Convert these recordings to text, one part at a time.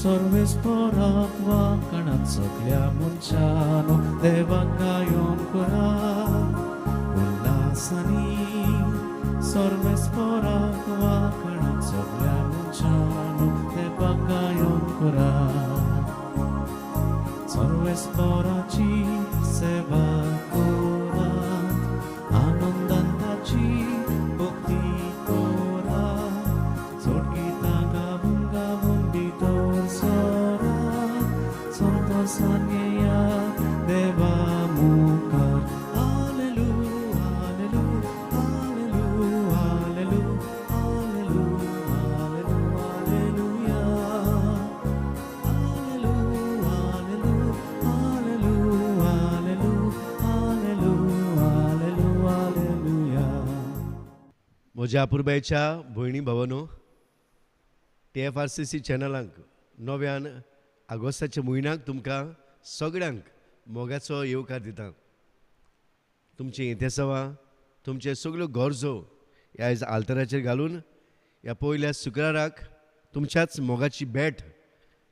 Sorvesporak vakanat soklia munchano devangayon kora ullasani Sorvesporak vakanat soklia munchano devangayon kora Sorvesporachi seva kora anandandachi bhakti kora sorgita gabun gabun ditor sora santosanyeya deva mukar hallelujah hallelujah hallelujah hallelujah म्हज्या पुर्बायच्या भयणी भावांनो TFRCC चॅनलांक 9 ऑगस्टाच्या म्हयन्याक तुमकां सगळ्यांक मोगाचो येवकार दिता. तुमची येतेसवा तुमचे सगळ्यो गरजो आयज आल्तराचेर घालून ह्या पयल्या शुक्राराक तुमच्याच मोगाची भेट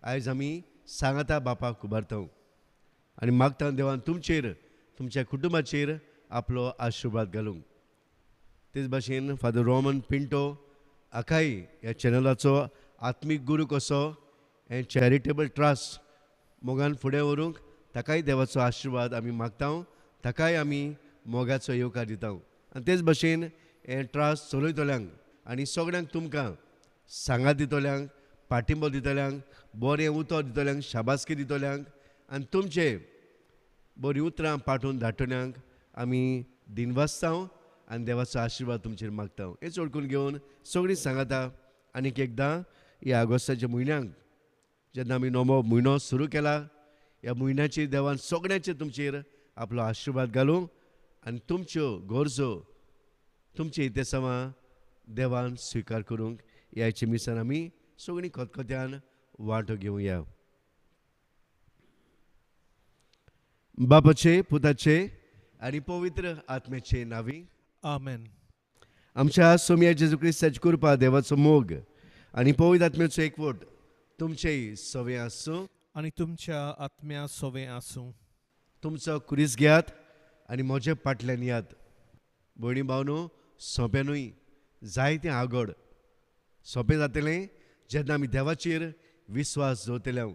आयज आमी सांगाता बापाक उबारता आनी मागता देवान तुमचेर तुमच्या कुटुंबाचेर आपलो आशिर्वाद घालूंक. तेच भाशेन फादर रोमन पिंटो आखाई ह्या चॅनलाचो आत्मीक गुरू कसो हें चॅरिटेबल ट्रस्ट मोगान फुडें व्हरूंक ताकाय देवाचो आशिर्वाद आमी मागता, ताकाय आमी मोगाचो येवकार दिता. आनी तेच भाशेन हें ट्रस्ट चलयतल्यांक आनी सगळ्यांक तुमकां सांगात दितल्यांक पाठिंबो दितल्यांक बरें उतर दितल्यांक शाबासकी दितल्यांक आनी तुमचे बरीं उतरां पाठोवन धाडटल्यांक आमी दिनवासता आनी देवाचो आशिर्वाद तुमचेर मागता. हेच ओळखून घेवन सगळीं सांगाता आनीक एकदां ह्या ऑगस्टाच्या म्हयन्याक जेन्ना आमी नवो म्हयनो सुरू केला ह्या म्हयन्याचेर देवान सगळ्यांचेर तुमचेर आपलो आशिर्वाद घालूं आनी तुमच्यो गरजो तुमचे इतेसवां देवान स्विकार करूंक ह्याचे मिसान आमी सगळीं खतखत्यान वांटो घेवया. बापाचे पुताचे आनी पवित्र आत्म्याचे नांवी आमेन. आमच्या सोम्या जेजू क्रिस्ताची कृपा देवाचो मोग आनी पवित्र आत्म्याचो एकवट तुमचेय सवे आसूं आनी तुमच्या आत्म्या सोवे आसूं. तुमचो कुरीस घेयात आनी म्हजे फाटल्यान यात. भयणी भावनो सोंप्यानूय जायतें आगोड सोंपें जातलें जेन्ना आमी देवाचेर विस्वास दवरतले.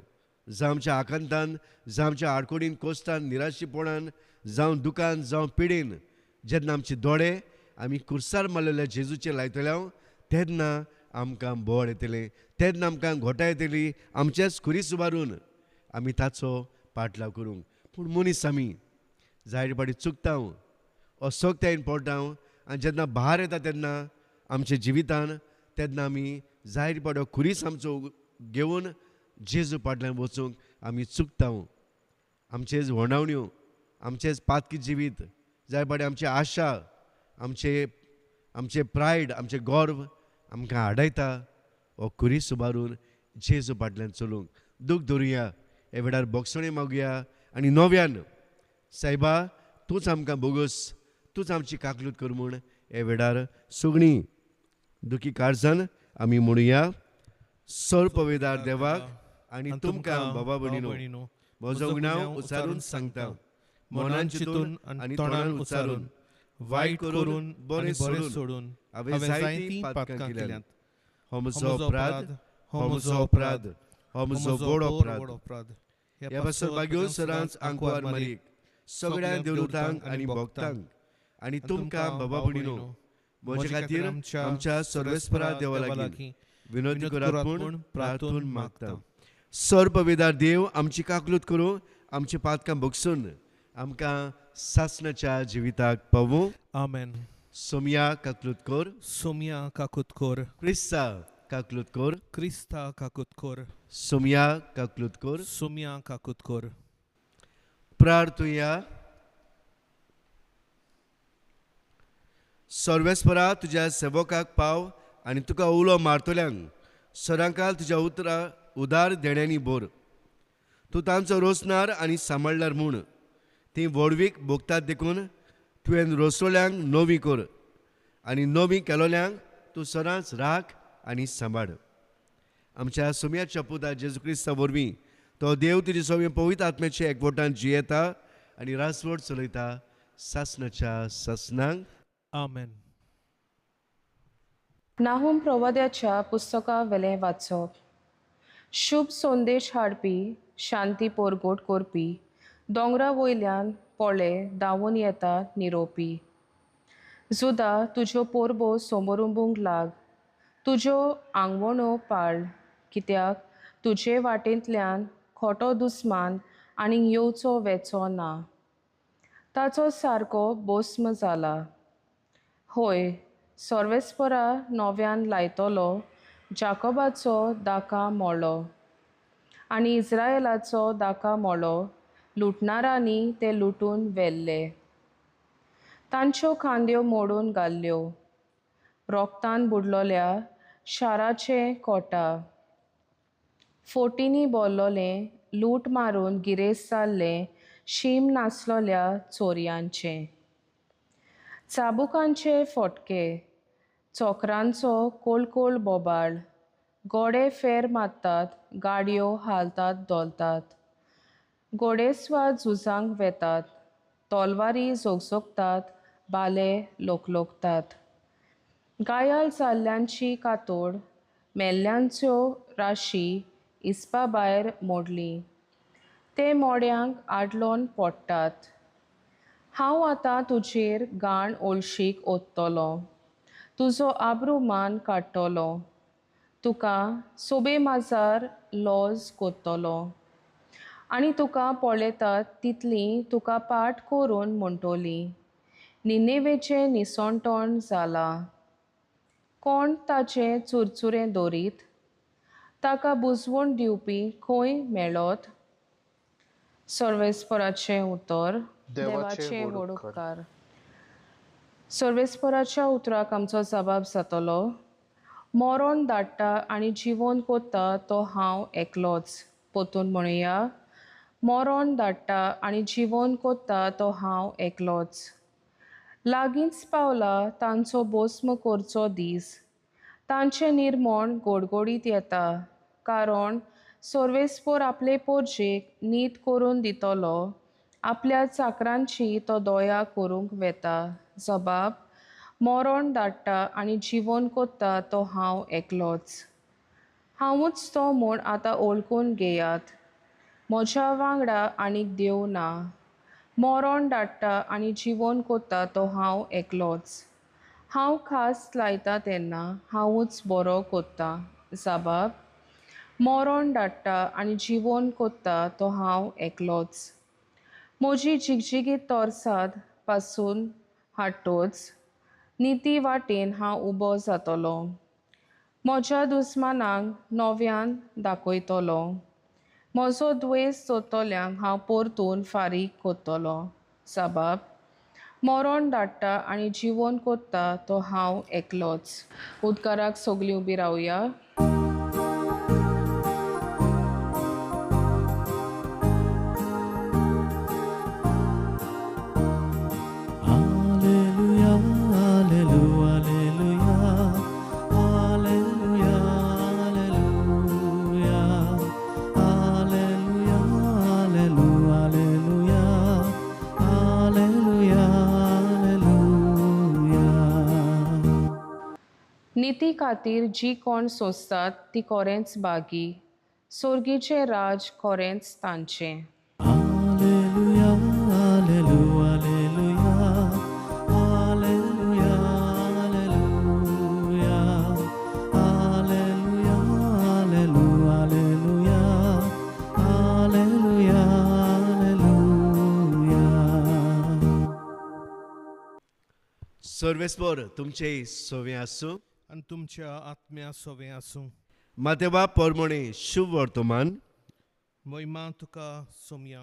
जावं आमच्या आकांतान जावं आमच्या आडकोडीन कोस्तान निराशीपणान जावं दुकान जावं पिडेन जेन्ना आमचे दोळे आमी कुर्सार मारलेल्या जेजूचेर लायतले तेन्ना आमकां बोड येतलें, तेन्ना आमकां घोटां येतली. आमचेच खुरीस उबारून आमी ताचो पाटलाव करूंक. पूण मनीस आमी जायते पाटी चुकता, असोगतायेन पडटा आनी जेन्ना भार येता तेन्ना आमच्या जिवितान तेन्ना आमी जायते पाटी खुरीस आमचो घेवन जेजू फाटल्यान वचूंक आमी चुकता. आमचेच व्हणावण्यो आमचेच पातकी जिवीत जाय पाटी आमची आशा आमचे प्रायड आमचे गर्व आमकां आडयता. हो खुरीस उबारून जेजू फाटल्यान चलूंक दूख धरुया. हे वेळार बोगसणे मागुया आनी नव्यान सायबा तूंच आमकां बोगूस, तूंच आमची काकलूत कर म्हूण हे वेळार सगळीं दुखी काळजान आमी म्हणुया. सर पवित्र देवाक आनी तुमकां बाबा भयणीनो म्हजो उगडाव उचारून सांगता. मनान चिंतून आनी तोंडान उचारून वायट करून बरें सोडून हांवें जायतीं पातकां केल्यांत. हो म्हजो अपराध, हो म्हजो अपराध, हो म्हजो व्हड अपराध. ह्या पासर बाग्यो सरांच आंकवार मारीक सगळ्या देवदूतांक आनी भक्तांक आनी तुमकां बाबा भयणीनो म्हजे खातीर आमच्या सर्वेस्परा देवा लागीं विनंती करात म्हूण प्रार्थून मागता. सर पवित्र देव आमची काकलूत करूं, आमची पातकां भोगसून आमकां सासणाच्या जिविताक पावूं. आमेन. सोम्या काकलूत कर, सोम्या काकूत कोर, क्रिस्ता काकलूत कर, क्रिस्ता काकूत कोर, सोम्या काकलूत कर. सोम्या काकूत कोर. प्रार्थुया. सर्वेस्परा तुज्या सेवकाक पाव आनी तुका उलो मारतल्यांक सरांकाल तुज्या उदार देण्यांनी बोर. तूं तांचो रोसणार आनी सांबाळणार म्हूण ती वडवीक भोगतात देखून तुवें रोसोल्यांक नवी कर आनी नवी केलोल्यांक तूं सदांच राख आनी सांबाळ. आमच्या सुम्याच्या पुता जेजू क्रिस्ता वरवीं तो देव तुजे सगळे पवित्र आत्म्याचे एकवटान जियेता आनी रासवट चलयता सासणाच्या सासणांक. आमेन. नाहूम प्रवाद्याच्या पुस्तका वेलें वाचप. शुभ संदेश हाडपी, शांती पोरगोट करपी, दोंगरा वयल्यान पोळे धांवून येता निरोपी. जुदा तुज्यो पोरबो समोरुंबूंक लाग, तुज्यो आंगवणो पाळ, कित्याक तुजे वाटेंतल्यान खोटो दुस्मान आनीक येवचो वेचो ना. ताचो सारको भस्म जाला. होय, सर्वेस्परा नव्यान लायतलो जाकोबाचो दाका मोळो आनी इस्रायेलाचो दाका मोळो लुटणारांनी ते लुटून व्हेल्ले. तांच्यो खांद्यो मोडून घाल्ल्यो, रोगतान बुडलोल्या शाराचे कोटा. फोटींनी बोल्लोलें लूट मारून गिरेस्त जाल्लें शीम नासलोल्या चोरयांचे. चाबुकांचे फोटके, चोकरांचो कोळकोळ बोबाळ, गोडे फेर मारतात, गाडयो हालतात दोलतात. घोडेस्वार झुजांक वेतात, तलवारी जोगजोगतात, बाले लोकलोकतात. गायाळ जाल्ल्यांची कातोड, मेल्ल्यांच्यो राशी इस्पा भायर मोडली. ते मोड्यांक आडलोन पडटात. हांव आतां तुजेर घाण ओळशीक ओततलो, तुजो आब्रुमान काडटलो. तुका सोबे माजार लॉज कोत्तलो आनी तुका पळयतात तितलीं तुका पाट करून म्हणटलीं, निनेवेचें निसणटोण जालां. कोण ताचें चुरचुरें दवरीत? ताका बुजवण दिवपी खंय मेळत? सर्वेस्पराचें उतर. देवाचे व्हड उपकार. सर्वेस्पराच्या उतराक आमचो जबाब जातलो, मरण धाडटा आनी जिवन कोत्ता तो हांव एकलोच. पोतून म्हणुया, मरण धाडटा आनी जिवन कोत्ता तो हांव एकलोच. लागींच पावला तांचो भस्म करचो दीस. तांचें निर्मण घडघडीत येता, कारण सर्वेस्पर आपले पोरजेक नीत करून दितलो. आपल्या चाकरांची तो दया करूंक वेता. जबाब, मरण धाडटा आनी जिवन कोत्ता तो हांव एकलोच. हांवूच तो म्हूण आतां ओळखून घेयात. म्हज्या वांगडा आनीक देव ना. मरण धाडटा आनी जिवन कोत्ता तो हांव एकलोच. हांव खास लायता तेन्ना हांवूच बरो कोत्ता. जबाब, मरण धाडटा आनी जिवन कोत्ता तो हांव एकलोच. म्हजी जिगजिगीत तोरसाद पासून हाडटोच निती वाटेन हांव उबो जातलो. म्हज्या दुस्मानांक नव्यान दाखयतलो. म्हजो द्वेस सोदतल्यांक हांव परतून फारीक कोत्तलो. जबाब, मरण धाडटा आनी जिवन कोत्ता तो हांव एकलोच. उद्गाराक सगळीं उबी रावया. Hallelujah, hallelujah, hallelujah, hallelujah, hallelujah, hallelujah, hallelujah, hallelujah, hallelujah. निती खातीर जी कोण सोंसतात ती कोरेंच बागी. सोर्गीचें राज कोरेंच तांचें. Hallelujah, hallelujah, hallelujah, hallelujah, hallelujah, hallelujah, hallelujah, hallelujah, hallelujah. सर्वेस्पर तुमचे सोवे आसूं. आनी तुमच्या आत्म्या सोवे आसूं. मातेवा पोरमोणे शुभ वर्तमान. मोहिमा तुका सोम्या.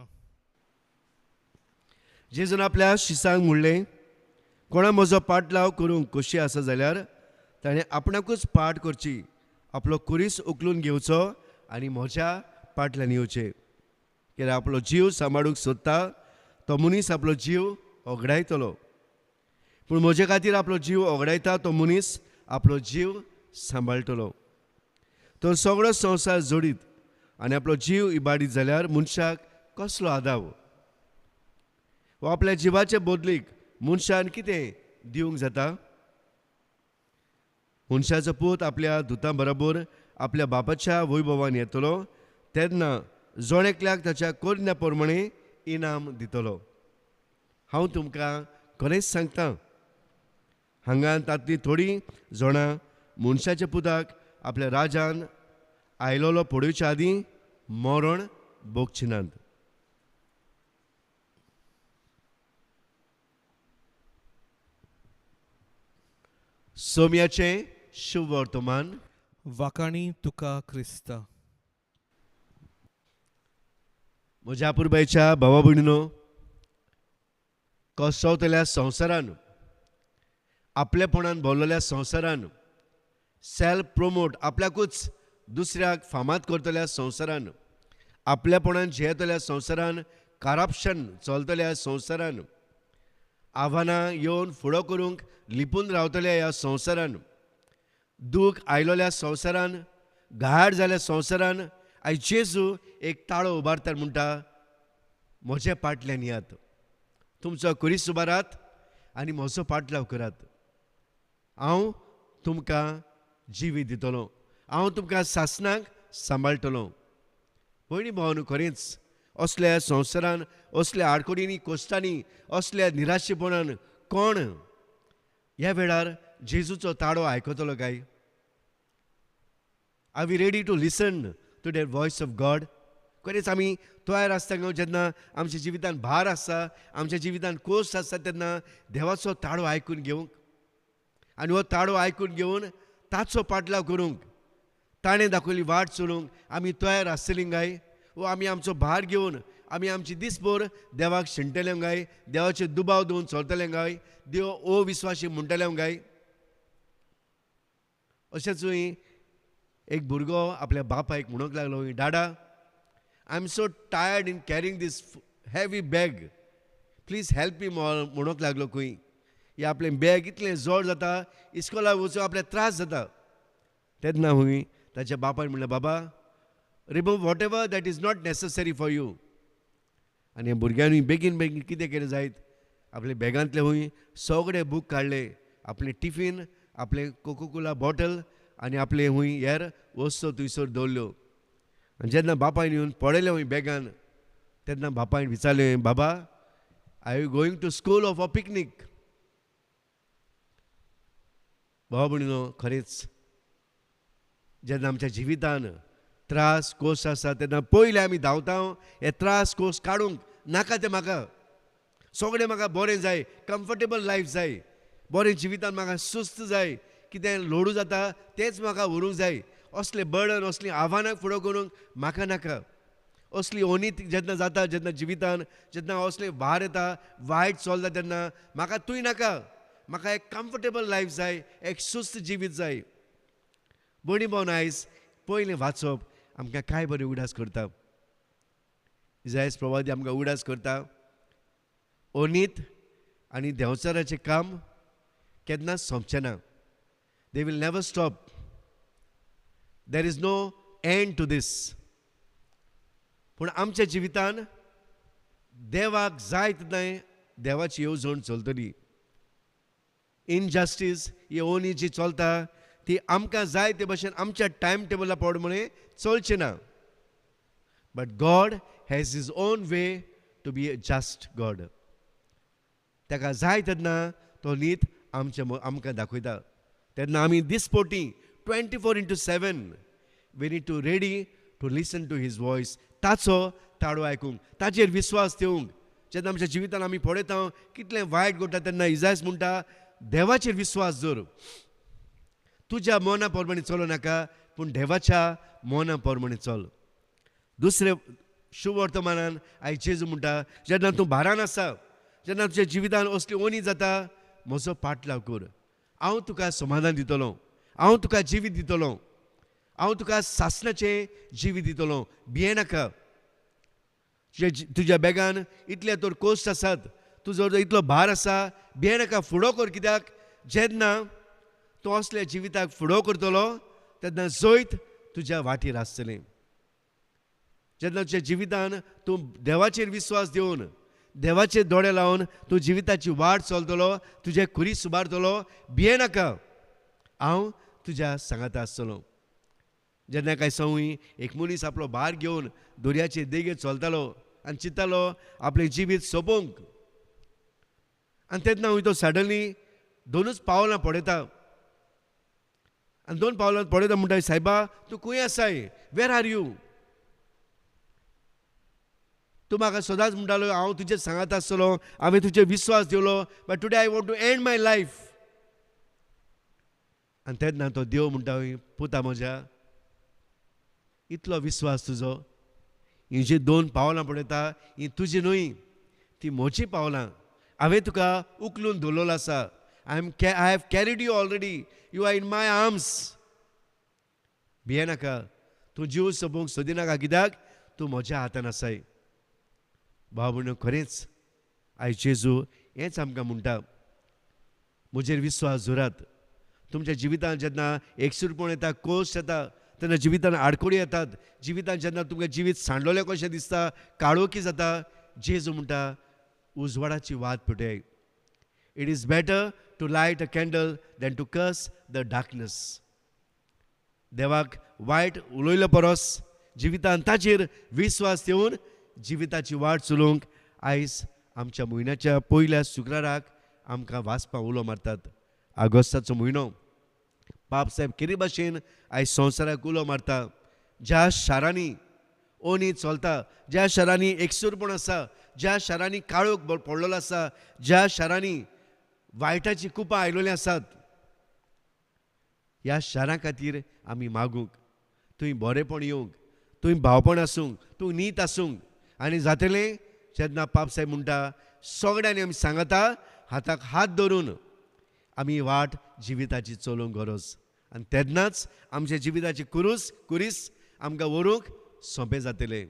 जेजून आपल्या शिसांक म्हणलें, कोणा म्हजो पाटलाव करूंक खोशी आसा जाल्यार ताणें आपणाकूच पाट करची, आपलो कुरीस उखलून घेवचो आनी म्हज्या पाटल्यान येवचें. कित्याक आपलो जीव सांबाळूंक सोदता तो मनीस आपलो जीव ओगडायतलो, पूण म्हजे खातीर आपलो जीव ओगडायता तो मनीस आपलो जीव सांबाळटलो. तो सगळो संवसार जोडीत आनी आपलो जीव इबाडीत जाल्यार मनशाक कसलो आदाव? वो आपल्या जिवाचे बदलीक मनशान कितें दिवंक जाता? मनशाचो पूत आपल्या दुतां बरोबर आपल्या बापाच्या वैभवान येतलो तेन्ना जोणेकल्याक ताच्या कोरण्या प्रमाणे इनाम दितलो. हांव तुमकां खरेंच सांगतां, हांगा तांतलीं थोडीं जाणां मनशाच्या पुताक आपल्या राजान आयलोलो पडोवच्या आदीं मरण भोगची नात. सोम्याचें शुभ वर्तमान. वाकाणी तुका क्रिस्ता. म्हज्या पुरबायच्या भावा भयणीनो, कसवतल्या संवसारान, आपलेपणान भरलेल्या संवसारान, सेल्फ प्रोमोट आपल्याकूच दुसऱ्याक फामाद करतल्या संवसारान, आपल्यापणान जियेतल्या संवसारान, करप्शन चलतल्या संवसारान, आव्हानां येवन फुडो करूंक लिपून रावतल्या ह्या संवसारान, दूख आयलोल्या संवसारान, घाट जाल्या संवसारान आयज जेजू एक ताळो उबारता म्हणटा, म्हजे पाटल्यान यात, तुमचो कुरीस उबारात आनी म्हजो पाटलाव करात. हांव तुमकां जिवी दितलो, हांव तुमकां सासणाक सांबाळटलो. भयणी भावांनो, खरेंच असल्या संवसारान, असल्या आडकोडींनी, कोश्टांनी, असल्या निराशेपणान कोण ह्या वेळार जेजूचो ताळो आयकतलो काय? Are we ready to listen to that voice of God? खरेंच आमी तयार आसता गे जेन्ना आमच्या जिवितान भार आसता, आमच्या जिवितान कोस्ट आसता तेन्ना देवाचो ताळो आयकून घेवंक आनी हो ताळो आयकून घेवन ताचो पाटलाव करूंक, ताणें दाखयली वाट चलूंक आमी तयार आसतलीं काय? वो आमी आमचो भार घेवन आमी आमची दिसभर देवाक शिणटले काय? देवाचे दुबाव दिवन चलतले काय? देव ओ विस्वाशी म्हणटले काय? अशेंच एक भुरगो आपल्या बापायक म्हणूंक लागलो, डाडा, I am so tired in carrying this heavy bag, please help me म्हणूंक लागलो खंय. हे आपलें बॅग इतलें जड जाता, इस्कॉलाक वचूंक आपल्याक त्रास जाता. तेन्ना ताच्या बापायन म्हणलें, बाबा, remove what ever that is not necessary for you. आनी भुरग्यांनी बेगीन बेगीन कितें केलें जायत, आपले बॅगांतले सगळे बूक काडले, आपलें टिफीन, आपलें कोकोकोला बॉटल आनी आपले हेर वस्तू थंयसर दवरल्यो. आनी जेन्ना बापायन येवन पळयलें बॅगान, तेन्ना बापायन विचारलें, बाबा, are you going to school of a picnic? भावा भयणीनो, खरेंच जेन्ना आमच्या जिवितान त्रास कोस आसा तेन्ना पयले आमी धांवता हे त्रास कोस काडूंक नाका. ते म्हाका सगळें म्हाका बरें जाय, कम्फर्टेबल लायफ जाय, बरें जिवितान म्हाका सुस्त जाय, कितें लोडू जाता तेंच म्हाका व्हरूंक जाय. असले बर्डन, असली आव्हानां फुडो करूंक म्हाका नाका. असली ओनीत जेन्ना जाता, जेन्ना जिवितान जेन्ना असले भार येता, वायट चलता तेन्ना म्हाका तूंय नाका. म्हाका एक कम्फर्टेबल लायफ जाय, एक सुस्त जिवीत जाय. भयणी भावन, आयज पयलें वाचप आमकां काय बरें उडास करता. इजायस प्रवादी आमकां उडास करता, ओनीत आनी देंवचाराचें काम केन्नाच सोंपचें ना. They will never stop. There is no end to this. पूण आमच्या जिवितान देवाक जाय तितलें देवाची येवजण चलतली. इनजस्टीस ही ओनी जी चलता ती आमकां जाय ते भशेन आमच्या टायम टेबला प्रमाणे चलचें ना. But God has his own way to be a just God. ताका जाय तेन्ना तो नीत आमकां दाखयता. तेन्ना आमी दिसपोटी 24/7 we need to ready to listen to his voice. ताचो ताळो आयकूंक, ताचेर विस्वास दिवंक. जेन्ना आमच्या जिवितान आमी पळयता कितलें वायट घडटा तेन्ना इजायस म्हणटा, देवाचेर विस्वास दवर. तुज्या मोना प्रमाणे चलो नाका, पूण देवाच्या मोना प्रमाणे चल. दुसरें शुभ वर्तमानान आयज जेजू म्हणटा, जेन्ना तूं भारान आसा, जेन्ना तुज्या जिवितान असली ओनी जाता, म्हजो पाटलाव कर. हांव तुका समाधान दितलो, हांव तुका जिवीत दितलो, हांव तुका सासणाचें जिवीत दितलो. भिये नाका. तुज्या बॅगान इतले तर कोस्ट आसात, तुजो जर इतलो भार आसा, भियेनाका फुडो कर. कित्याक जेन्ना तूं असल्या जिविताक फुडो करतलो तेन्ना जैत तुज्या वाटेर आसतलें. जेन्ना तुज्या जिवितान तूं देवाचेर विस्वास दिवन, देवाचे दोळे लावन तूं जिविताची वाट चलतलो, तुजे खुरी सुबारतलो, भियेनाका, हांव तुज्या सांगाता आसतलो. जेन्ना काय संवय एक मनीस आपलो भार घेवन दर्याचे देगेर चलतालो आनी चिंततालो आपलें जिवीत सोंपोवंक, आनी तेन्ना तो सडनली 2 पावलां पडयता. आनी 2 पावलां पडयता म्हणटा, सायबा तूं खंय आसाय, वेर आर यू? तूं म्हाका सदांच म्हणटालो हांव तुजे सांगात आसतलो, हांवें तुजे विश्वास दिवलो, but today I want to end my life. आनी तेन्ना तो देव म्हणटा, पुता म्हज्या, इतलो विश्वास तुजो, ही जी 2 पावलां पडयता ही तुजी न्हय, ती म्हजी पावलां. हांवें तुका उखलून दवरलेलो आसा. I have carried you already, you are in my arms. भियेनाका, तूं जीव सोंपोवंक सोदिनाका, कित्याक तूं म्हज्या हातान आसाय. भाव भयणो, खरेंच आयज जेजू हेंच आमकां म्हणटा, म्हजेर विश्वास दवरात. तुमच्या जिवितांत जेन्ना एकसुरपण येता, कोश्ट येता, तेन्ना जिवितांत आडकोडी येतात, जिवितांत जेन्ना तुमकां जिवीत सांडलोलें कशें दिसता, काळोखी जाता, जेजू म्हणटा उजवाडाची वात पेटय. It is better to light a candle than to curse the darkness. देवाक वायट उलयलो परस जिवितांत ताचेर विश्वास दिवन जिविताची वाट चलोवंक आयज आमच्या म्हयन्याच्या पयल्या शुक्राराक आमकां वाचपाक उलो मारतात. ऑगस्टाचो म्हयनो पाप साहेब केरी भाशेन आयज संवसाराक उलो मारता. ज्या शारांनी ओनी चलता, ज्या शारांनी एकसुरपण आसा, ज्या शारांनी काळोख पडलेलो आसा, ज्या शारांनी वायटाची कुपां आयिल्लीं आसात, ह्या शारां खातीर आमी मागूंक, थंय बरेपण येवंक, थंय भावपण आसूंक, थंय नीत आसूंक. आनी जातलें जेन्ना पाप साहेब म्हणटा, सगळ्यांनी आमी सांगता हाताक हात धरून आमी वाट जिविताची चलोवंक गरज. आनी तेन्नाच आमच्या जिविताची कुरीस आमकां व्हरूंक सोंपें जातलें.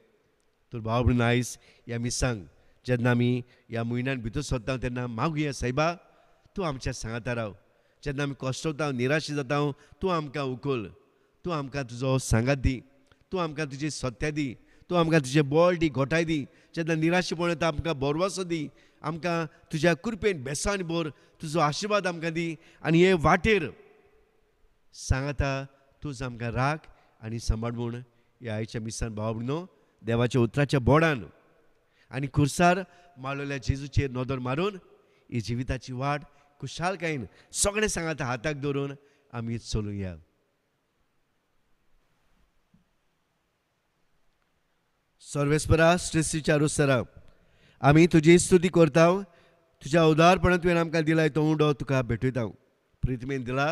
तर भाव भयण, आयज ह्या मिसांक जेन्ना आमी ह्या म्हयन्यान भितर सरता तेन्ना मागुया, सायबा तूं आमच्या सांगाता राव. जेन्ना आमी कश्टता, निराश जाता, तूं आमकां उखल, तूं आमकां तुजो सांगात दी, तूं आमकां तुजी सत्य दी, तूं आमकां तुजें बळ दी, घोटाय दी. जेन्ना निराशेपण येता आमकां बोरवोसो दी, आमकां तुज्या कृपेन बेसावनी भर, तुजो आशिर्वाद आमकां दी. आनी हे वाटेर सांगता तूंच आमकां राख आनी सांबाळ म्हूण ह्या आयच्या मिसान भाव भयणो देवाच्या उतराच्या बोडान आनी खुर्सार माळलेल्या जेजूचेर नदर मारून ही जिविताची वाट खुशालकायेन सगळें सांगता हाताक धरून आमी चलुया. सर्वेस्परा श्रेष्ठीच्या रुसरा आमी तुजी स्तुती करता. तुज्या उदारपणान तुवें आमकां दिलाय तो उंडो तुका भेटयता. प्रितमेन दिला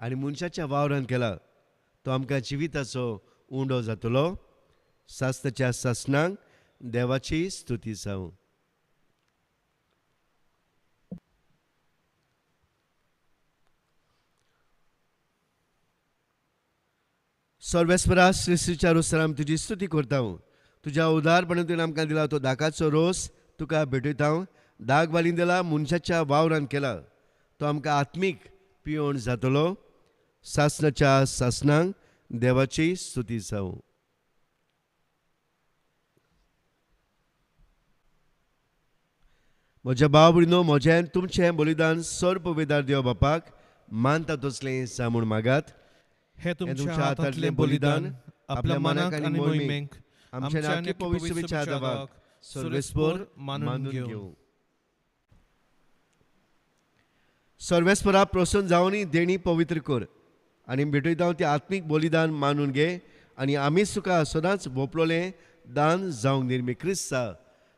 आनी मनशाच्या वावरान केला. तो आमकां जिविताचो उंडो जातलो. सास्ताच्या सासणांक देवाची स्तुती जावं. सर्वेस्परा श्रेष्ठीच्या रुसरा आमी तुजी स्तुती करता. तुज्या उदारपणान तुवें आमकां दिला तो दाकाचो रोस तुका भेटयता. दाग बालीन दिला, मनशाच्या वावरान केला. तो आमकां आत्मीक पिवण जातलो. सासणाच्या सासणांक देवाची स्तुती जावं. म्हज्या भाव भयणो, म्हजें तुमचें बलिदान सर पवित्र देव बापाक मानता तसलें जावून मागात. हे तुमच्या हातांतलें बलिदान आपल्या मनाक आनी मोहिमेक आमच्या नाकी पवित्र विचार देवाक सर्वेस्पर मानून घेवं. सर्वेस्परा प्रसन्न जावनी देणी पवित्र कर आनी भेटयता तें आत्मीक बलिदान मानून घे. आनी आमी तुका सदांच भोपलोलें दान जावंक निर्मी क्रिस्ता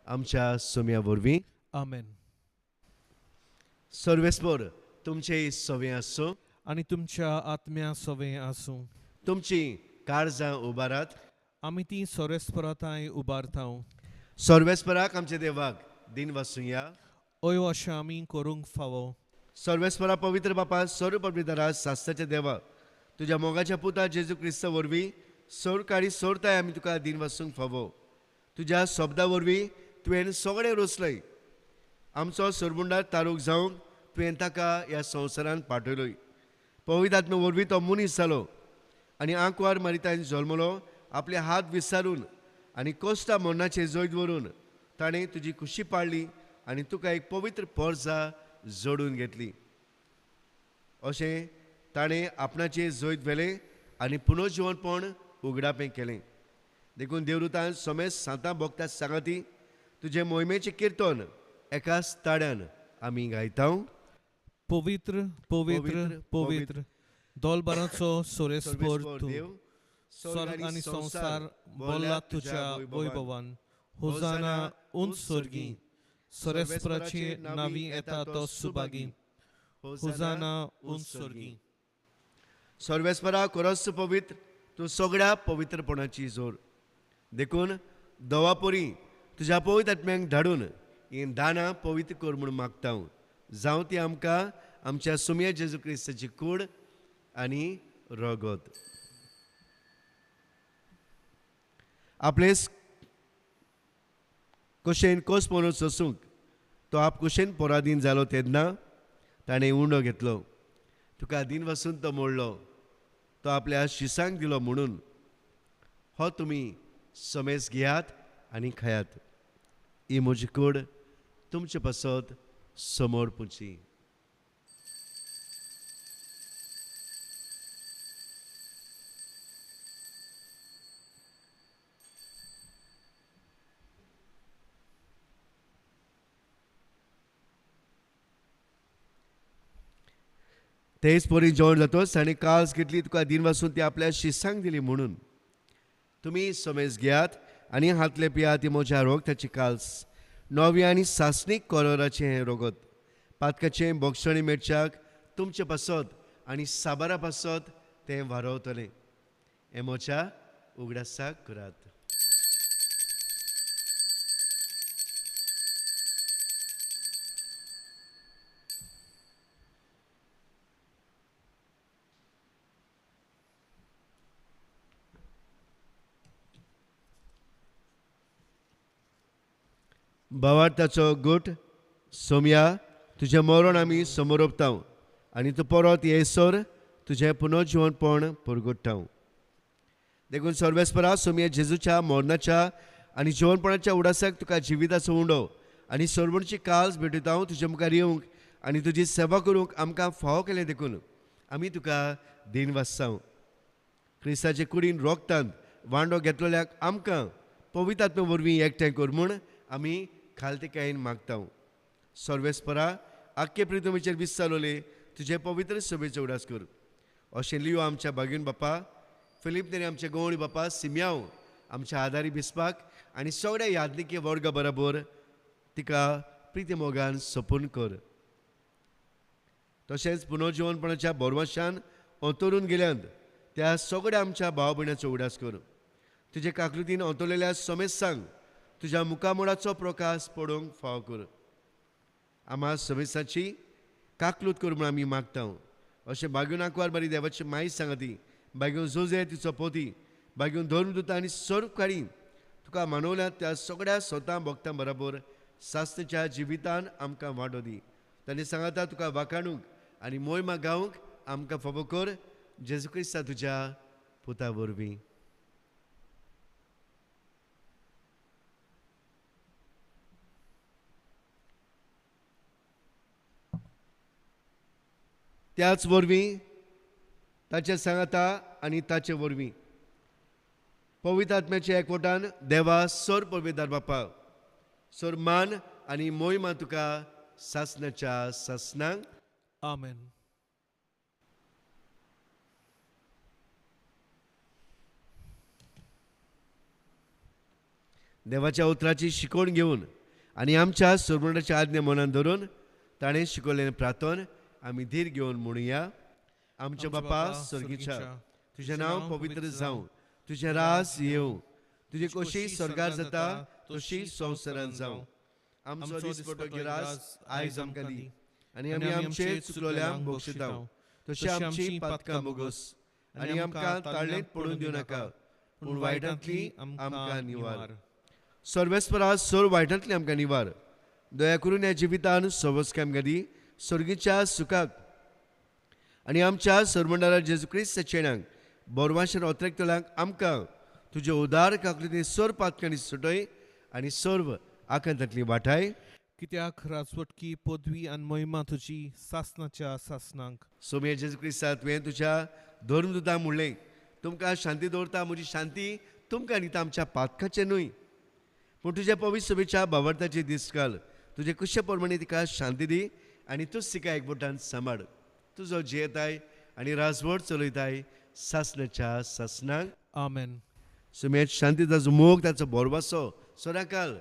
आमच्या सोम्या वरवीं. आमेन. सर्वेस्पर तुमचे सवे आसूं आनी तुमच्या आत्म्या सवें आसूं. तुमची काळजां उबारात. आमी ती सर्वेस्पराताय उबारता. सर्वेस्पराक आमच्या देवाक दिन वासूया. अयो अशें आमी करूंक फावो. सर्वेस्परा पवित्र बापा सर्व पवित्रा सास्ताच्या देवा तुज्या मोगाच्या पुता जेजू क्रिस्ता वरवीं सोर काडी सोरताय आमी तुका दिन वासूंक फावो. तुज्या शब्दा वरवीं तुवें सगळें रोसलय. आमचो सरमुंडार तारूक जावंक तुवें ताका ह्या संवसारांत पाठयलोय. पवित्र आत्मे वरवीं तो मनीस जालो आनी आंकवार मारितान जल्मलो. आपले हात विसारून आनी कोश्टा मरणाचे जैत व्हरून ताणें तुजी खुशी पाळली आनी तुका एक पवित्र पोरसा जोडून घेतली. अशें ताणें आपणाचें जैत व्हेलें आनी पुनर्जिवनपण उगडापें केलें. देखून देवदूतान समेज सांतां भोगता सांगाती तुजे मोहिमेचें किर्तन एकाच ताड्यान आमी गायता. पवित्र पवित्र पवित्र दोलबाराचो सोरेस्पोर तूं. देव स्वर्ग आनी संसार बोल्ला तुज्या वैभवान. होजाना उंच स्वर्गी. सोरेस्पराची नावी येता तो सुभागी. होजाना उंच स्वर्गी. सर्वेस्परा कोरस पवित्र तूं सगळ्या पवित्रपणाची जोर. देखून दवापोरी तुज्या पवित्र आत्म्यांक धाडून ही दानां पवित्र कर म्हूण मागता. जावं ती आमकां आमच्या सुमया जेजू क्रिस्ताची कूड आनी रगत. आपले कुशेन कोस म्हणून सोसूंक तो आप कुशेन पोरादीन जालो तेन्ना ताणें उंडो घेतलो. तुका दिन वसून तो मोडलो. तो आपल्या शिसांक दिलो म्हणून हो तुमी समेज घेयात आनी खायात. ही म्हजी कूड तुमचे पासत समोर पुंची. तेच पोरी जेवण जातोच ताणें काल्स घेतली. तुका दिन वासून ती आपल्या शिसांक दिली म्हणून तुमी समेज घेयात आनी हातले पियात. ती म्हज्या रोगताची काल्स. नवी आनी सासणीक कॉलराचें हें रोगत. पातकाचें बोक्षणी मेटच्याक तुमचे पासत आनी साबारा पासत तें वारवतलें. हें म्हज्या उगडासाक करात. भावार्थाचो गुट सोमया तुजें मरण आमी समोर ओपता आनी तूं परत येसर तुजें पुनर्जिवनपण परगट्टा. देखून सर्वेस्परा सोमया जेजूच्या मरणाच्या आनी जिवनपणाच्या उडासाक तुका जिविताचो उंडो आनी सरवणची काल्स भेटयता. तुजे मुखार येवंक आनी तुजी सेवा करूंक आमकां फावो केलें. देखून आमी तुका दिन वाजता. क्रिस्ताचे कुडीन रोगतांत वांडो घेतलेल्याक आमकां पवित्र आत्मे वरवीं एकठांय कर म्हूण आमी खालतेकायेन मागता. सर्वेस्परा आख्खे प्रितमेचेर विस्तारलोले तुजे पवित्र सभेचो उडास कर. अशें लियो आमच्या बागीन बापा फिलीप तेणे आमचे गवळी बापा सिम्याव आमच्या आदारी बिस्पाक आनी सगळ्या यादनिके वर्गा बरोबर तिका प्रिती मोगान सपून कर. तशेंच पुनर्जिवनपणाच्या बोरवाशान अंतरून गेल्यांत त्या सगळ्या आमच्या भाव भयणाचो उडास कर. तुजे काकृतीन अंतरलेल्या समेसांक तुज्या मुखामोडाचो प्रकाश पडोवंक फाव कर. आम्हा समेसाची काकलूत कर म्हूण आमी मागता. अशें बागून आंकवार बारी देवाची माय सांगाती बागून जोजे तिचो पोती बागून धर्मदूता आनी सर्व काडी तुका मानवल्या त्या सगळ्या स्वता भक्तां बरोबर सास्तेच्या जिवितान आमकां वाडो दी. ताणें सांगता तुका वाखाणूंक आनी मोहिमा गावंक आमकां फावो कर. जेजू क्रिस्ता तुज्या पुता वरवीं. त्याच वरवीं ताचे सांगता आनी ताचे वरवीं पवित्र आत्म्याच्या एकवटान देवा सर पवित्र बापा सर मान आनी मोहिमा तुका सासणाच्या सासणांक. आमेन. देवाच्या उतराची शिकवण घेवन आनी आमच्या सरमंडाच्या आज्ञा मनान धरून ताणें शिकवलें प्रार्थन आमी धीर घेवन म्हणुया. आमचे बापा सर्गीच्या तुजें नांव पवित्र जावं. तुजें रास येवं. तुजी कशी स्वर्गार जाता तशी संवसारांत जावं. आमचो दिसपटो गिरास आयज आमकां दी आनी आमी आमचे चुकलोल्यांक बक्षिता तशी आमची पातकां बोगस आनी आमकां ताळणेंत पडून दिवं नाका पूण वायटांतली आमकां निवार. सर्वेस्परा सोर वायटांतली आमकां निवार. दया करून ह्या जिवितान सवस्क आमकां दी सर्गीच्या सुखाक आनी आमच्या सरमंडळार जेजू क्रिस्त चेड्यांक बोरवांशेर ओतरेकतल्यांक आमकां तुजे उदार काकलींनी सोर पातकांनी सुटय आनी सर्व आकांतांतली वाटाय. कित्याक राजवटकी पदवी आनी महिमा तुजी सासनाच्या सासनांक. सोम्या जेजू क्रिस्ता तुवें तुज्या धर्मदुतांक म्हणलें तुमकां शांती दवरता, म्हजी शांती तुमकां दिता, आमच्या पातकाचें न्हय पूण तुज्या पवित्र सभेच्या भावार्थाचे दीस घाल. तुजे कुशे प्रमाणे तिका शांती दी आनी तूच तिका एकवटान सांबाळ. तुजो जियेताय आनी राजवट चलयताय सासनाच्या सासनांक. आमेन. सुमेत शांती ताचो मोग ताचो बोरवासो सदांकाल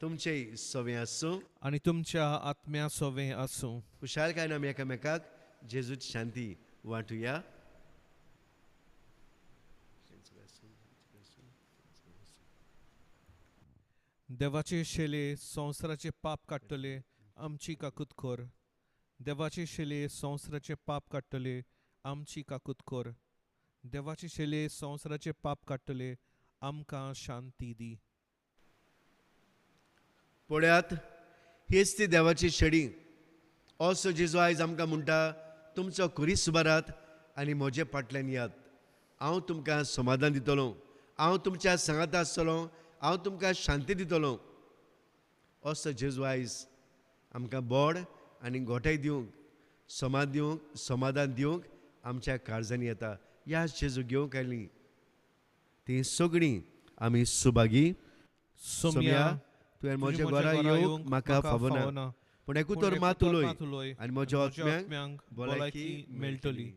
तुमचे सवे आसूं आनी तुमच्या आत्म्या सोवे आसूं. खुशालकायेन आमी एकामेकाक जेजूची शांती वांटुया. देवाचे शेले संवसाराचे पाप काडटले आमची काकूत खोर. देवाचे शेले संवसाराचे पाप काडटले आमची काकूत खोर. देवाचे शेले संवसाराचे पाप काडटले आमकां शांती दी. पळयात हीच ती देवाची शेडी. असो जेजू आयज आमकां म्हणटा तुमचो खुरीस सुबारात आनी म्हजे फाटल्यान यात. हांव तुमकां समाधान दितलो, हांव तुमच्या सांगाता आसतलो, हांव तुमकां शांती दितलो. असो जेजू आयज आमकां बोड आनी गोठाय दिवंक, समाधान दिवंक आमच्या काळजांनी येता. ह्या जेजू घेवंक आयली ती सगळीं आमी सुभागी. सोम्या तुवें म्हज्या घरा येवंक म्हाका फावना, पूण एकूतर मात उलय आनी म्हज्या आत्म्यांक भलायकी मेळटली.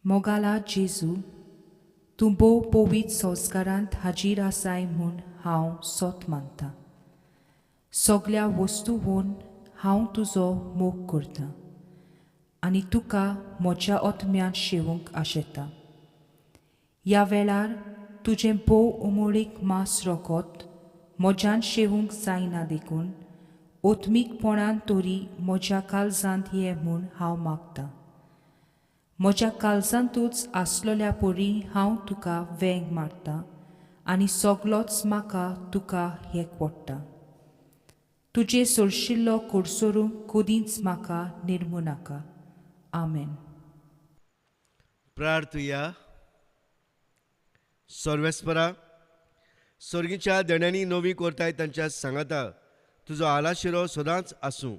मोगाला जेजू, तूं भोव पवित्र संस्कारांत हाजीर आसाय म्हूण हांव सोत मानतां. सगळ्या वस्तूंवन हांव तुजो मोग करतां आनी तुका म्हज्या आत्म्यान शेवूंक आशेतां. ह्या वेळार तुजें भोव उमळीक मास रोगोत म्हज्यान शेवूंक जायना देखून ओत्मीकपणान तरी म्हज्या काळजांत ये म्हूण हांव मागतां. म्हज्या काळजांतूच आसलोल्या परी हांव तुका वेंग मारतां आनी सगळोच म्हाका तुका एकवडटा. तुजे सोडशिल्लो कोडसोरूंक कदींच म्हाका निर्मू नाका. आमेन. प्रार्थुया. सर्वेस्परा सर्गीच्या देण्यांनी नवी कोरताय तांच्या सांगाता तुजो आलाशिरो सदांच आसूं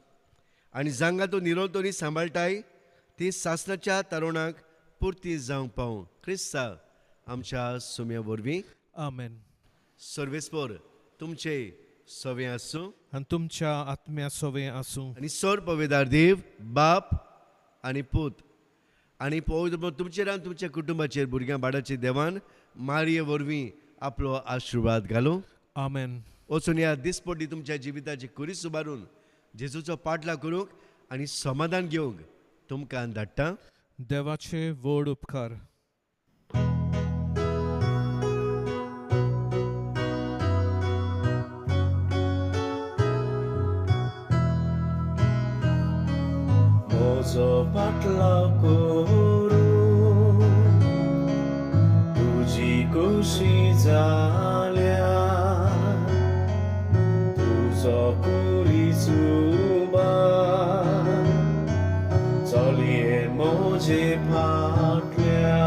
आनी जांगा तूं निरोतोनी सांबाळटाय ती सासनाच्या तरुणाक पुर्ती जावंक पावूं. क्रिस्ता आमच्या सुम्या वरवीं. आमेन. सर्वेस्पर तुमचे सवे आसूं आनी तुमच्या आत्म्या सोवे आसूं. आनी सोर पवेदार देव बाप आनी पूत आनी पवित्र तुमचेर आनी तुमच्या कुटुंबाचेर भुरग्यां बाडाचेर देवान मारये वरवीं आपलो आशिर्वाद घालूं. आमेन. वचून ह्या दिसपट्टी तुमच्या जिविताची कुरीस उबारून जेजूचो पाटला करूंक आनी समाधान घेवंक तुमकां धाडटा. देवाचे व्हड उपकार. म्हजो पाटला करूं तुजी कुशी जाल्या तुजो कुरीस उबार चलये म्हजे फाटल्या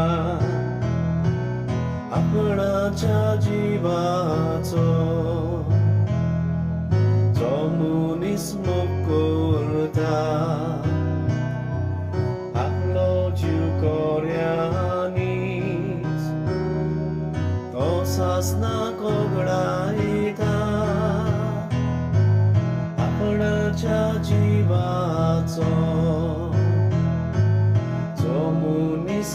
आपणाच्या जिवाचो जो मनीस मोग करता आपलो जीव कोऱ्यांनीच तो सासनाक ओगडायता आपणाच्या जिवाचो जो मनीस